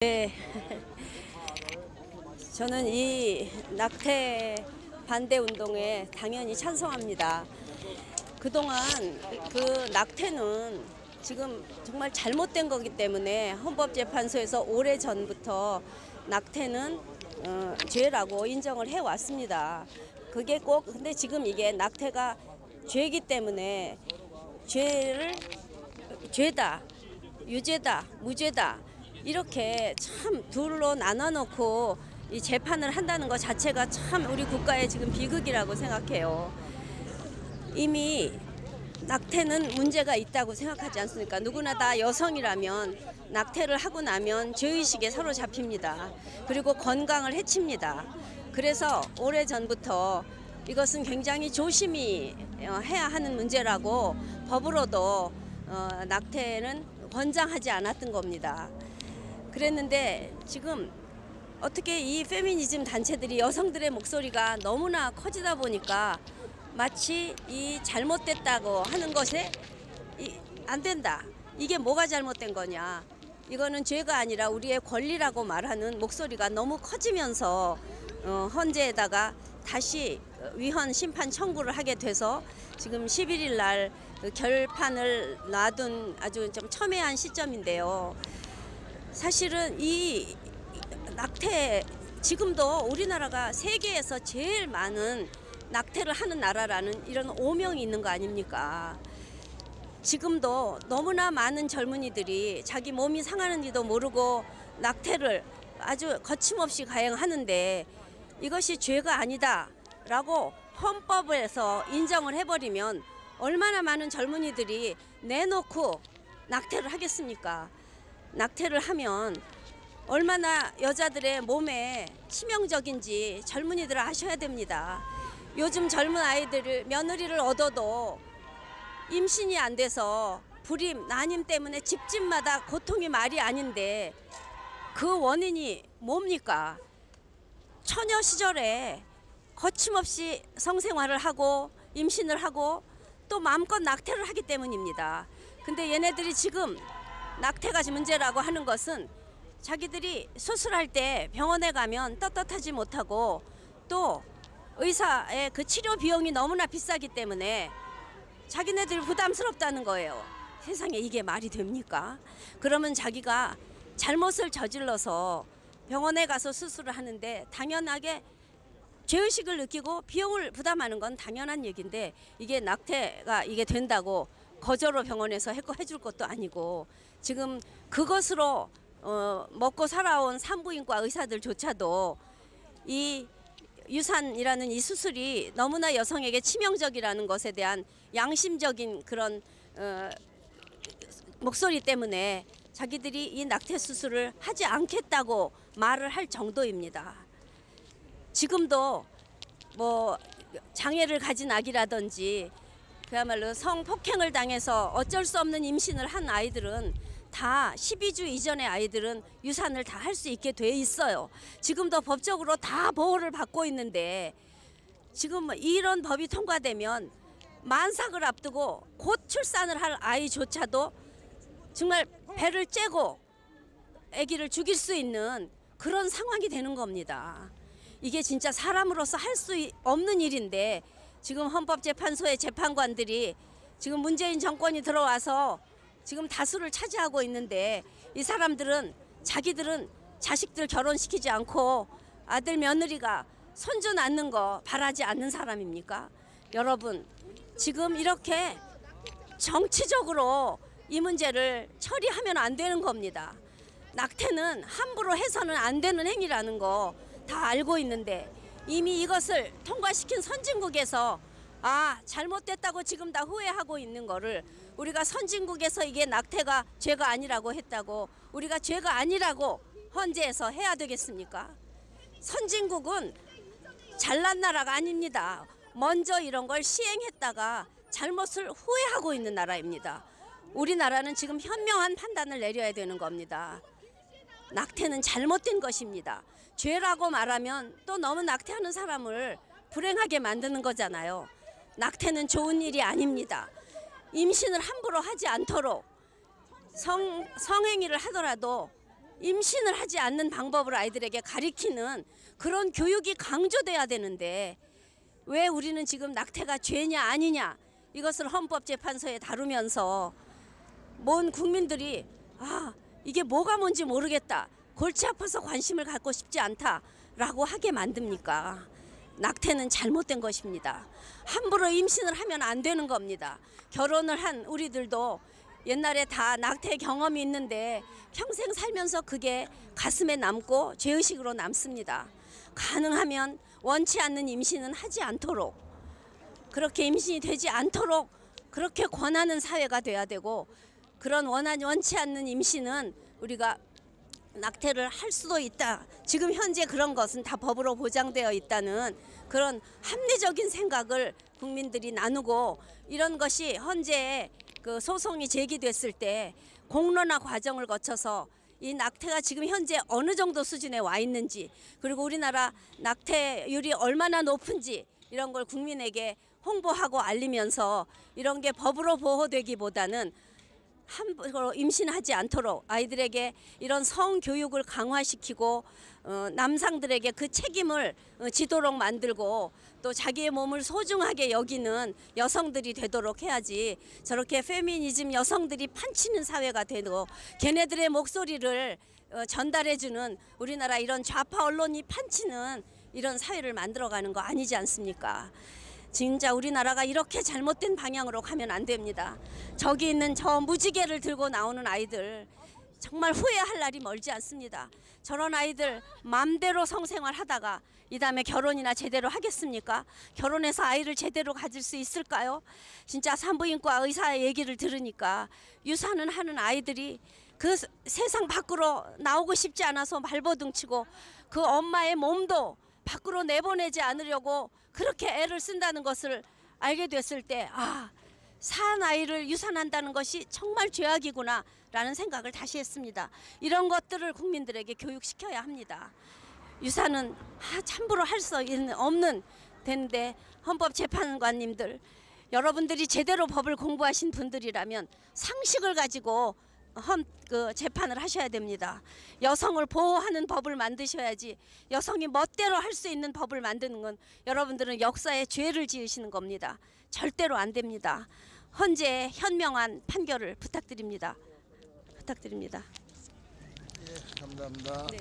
네, 저는 이 낙태 반대 운동에 당연히 찬성합니다. 그동안 그 낙태는 지금 정말 잘못된 거기 때문에 헌법재판소에서 오래전부터 낙태는 죄라고 인정을 해왔습니다. 그게 꼭 근데 지금 이게 낙태가 죄이기 때문에 죄다, 유죄다, 무죄다 이렇게 참 둘로 나눠놓고 이 재판을 한다는 것 자체가 참 우리 국가의 지금 비극이라고 생각해요. 이미 낙태는 문제가 있다고 생각하지 않습니까? 누구나 다 여성이라면 낙태를 하고 나면 죄의식에 사로잡힙니다. 그리고 건강을 해칩니다. 그래서 오래전부터 이것은 굉장히 조심히 해야 하는 문제라고 법으로도 낙태는 권장하지 않았던 겁니다. 그랬는데 지금 어떻게 이 페미니즘 단체들이 여성들의 목소리가 너무나 커지다 보니까 마치 이 잘못됐다고 하는 것에 안 된다. 이게 뭐가 잘못된 거냐. 이거는 죄가 아니라 우리의 권리라고 말하는 목소리가 너무 커지면서 헌재에다가 다시 위헌 심판 청구를 하게 돼서 지금 11일 날 결판을 놔둔 아주 좀 첨예한 시점인데요. 사실은 이 낙태 지금도 우리나라가 세계에서 제일 많은 낙태를 하는 나라라는 이런 오명이 있는 거 아닙니까? 지금도 너무나 많은 젊은이들이 자기 몸이 상하는지도 모르고 낙태를 아주 거침없이 가행하는데 이것이 죄가 아니다라고 헌법에서 인정을 해버리면 얼마나 많은 젊은이들이 내놓고 낙태를 하겠습니까? 낙태를 하면 얼마나 여자들의 몸에 치명적인지 젊은이들은 아셔야 됩니다. 요즘 젊은 아이들을 며느리를 얻어도 임신이 안 돼서 불임, 난임 때문에 집집마다 고통이 말이 아닌데 그 원인이 뭡니까? 처녀 시절에 거침없이 성생활을 하고 임신을 하고 또 마음껏 낙태를 하기 때문입니다. 근데 얘네들이 지금 낙태가 문제라고 하는 것은 자기들이 수술할 때 병원에 가면 떳떳하지 못하고 또 의사의 그 치료 비용이 너무나 비싸기 때문에 자기네들이 부담스럽다는 거예요. 세상에 이게 말이 됩니까? 그러면 자기가 잘못을 저질러서 병원에 가서 수술을 하는데 당연하게 죄의식을 느끼고 비용을 부담하는 건 당연한 얘기인데 이게 낙태가 이게 된다고 거저로 병원에서 해줄 것도 아니고 지금 그것으로 먹고 살아온 산부인과 의사들조차도 이 유산이라는 이 수술이 너무나 여성에게 치명적이라는 것에 대한 양심적인 그런 목소리 때문에 자기들이 이 낙태 수술을 하지 않겠다고 말을 할 정도입니다. 지금도 뭐 장애를 가진 아기라든지 그야말로 성폭행을 당해서 어쩔 수 없는 임신을 한 아이들은 다 12주 이전의 아이들은 유산을 다 할 수 있게 돼 있어요. 지금도 법적으로 다 보호를 받고 있는데 지금 이런 법이 통과되면 만삭을 앞두고 곧 출산을 할 아이조차도 정말 배를 째고 아기를 죽일 수 있는 그런 상황이 되는 겁니다. 이게 진짜 사람으로서 할 수 없는 일인데 지금 헌법재판소의 재판관들이 지금 문재인 정권이 들어와서 지금 다수를 차지하고 있는데 이 사람들은 자기들은 자식들 결혼시키지 않고 아들 며느리가 손주 낳는 거 바라지 않는 사람입니까? 여러분 지금 이렇게 정치적으로 이 문제를 처리하면 안 되는 겁니다. 낙태는 함부로 해서는 안 되는 행위라는 거 다 알고 있는데 이미 이것을 통과시킨 선진국에서 잘못됐다고 지금 다 후회하고 있는 거를 우리가 선진국에서 이게 낙태가 죄가 아니라고 했다고 우리가 죄가 아니라고 헌재에서 해야 되겠습니까? 선진국은 잘난 나라가 아닙니다. 먼저 이런 걸 시행했다가 잘못을 후회하고 있는 나라입니다. 우리나라는 지금 현명한 판단을 내려야 되는 겁니다. 낙태는 잘못된 것입니다. 죄라고 말하면 또 너무 낙태하는 사람을 불행하게 만드는 거잖아요. 낙태는 좋은 일이 아닙니다. 임신을 함부로 하지 않도록 성행위를 하더라도 임신을 하지 않는 방법을 아이들에게 가리키는 그런 교육이 강조돼야 되는데 왜 우리는 지금 낙태가 죄냐 아니냐 이것을 헌법재판소에 다루면서 먼 국민들이 이게 뭐가 뭔지 모르겠다, 골치 아파서 관심을 갖고 싶지 않다라고 하게 만듭니까? 낙태는 잘못된 것입니다. 함부로 임신을 하면 안 되는 겁니다. 결혼을 한 우리들도 옛날에 다 낙태 경험이 있는데 평생 살면서 그게 가슴에 남고 죄의식으로 남습니다. 가능하면 원치 않는 임신은 하지 않도록, 그렇게 임신이 되지 않도록 그렇게 권하는 사회가 돼야 되고, 그런 원치 않는 임신은 우리가 낙태를 할 수도 있다. 지금 현재 그런 것은 다 법으로 보장되어 있다는 그런 합리적인 생각을 국민들이 나누고, 이런 것이 현재 그 소송이 제기됐을 때 공론화 과정을 거쳐서 이 낙태가 지금 현재 어느 정도 수준에 와 있는지, 그리고 우리나라 낙태율이 얼마나 높은지 이런 걸 국민에게 홍보하고 알리면서 이런 게 법으로 보호되기보다는 함부로 임신하지 않도록 아이들에게 이런 성교육을 강화시키고 남상들에게 그 책임을 지도록 만들고 또 자기의 몸을 소중하게 여기는 여성들이 되도록 해야지, 저렇게 페미니즘 여성들이 판치는 사회가 되고 걔네들의 목소리를 전달해주는 우리나라 이런 좌파 언론이 판치는 이런 사회를 만들어가는 거 아니지 않습니까? 진짜 우리나라가 이렇게 잘못된 방향으로 가면 안 됩니다. 저기 있는 저 무지개를 들고 나오는 아이들 정말 후회할 날이 멀지 않습니다. 저런 아이들 맘대로 성생활 하다가 이 다음에 결혼이나 제대로 하겠습니까? 결혼해서 아이를 제대로 가질 수 있을까요? 진짜 산부인과 의사의 얘기를 들으니까 유산은 하는 아이들이 그 세상 밖으로 나오고 싶지 않아서 발버둥치고 그 엄마의 몸도 밖으로 내보내지 않으려고 그렇게 애를 쓴다는 것을 알게 됐을 때 산 아이를 유산한다는 것이 정말 죄악이구나 라는 생각을 다시 했습니다. 이런 것들을 국민들에게 교육시켜야 합니다. 유산은 함부로 할 수 없는 데인데, 헌법재판관님들 여러분들이 제대로 법을 공부하신 분들이라면 상식을 가지고 재판을 하셔야 됩니다. 여성을 보호하는 법을 만드셔야지, 여성이 멋대로 할 수 있는 법을 만드는 건 여러분들은 역사에 죄를 지으시는 겁니다. 절대로 안 됩니다. 헌재 현명한 판결을 부탁드립니다. 예, 감사합니다. 네.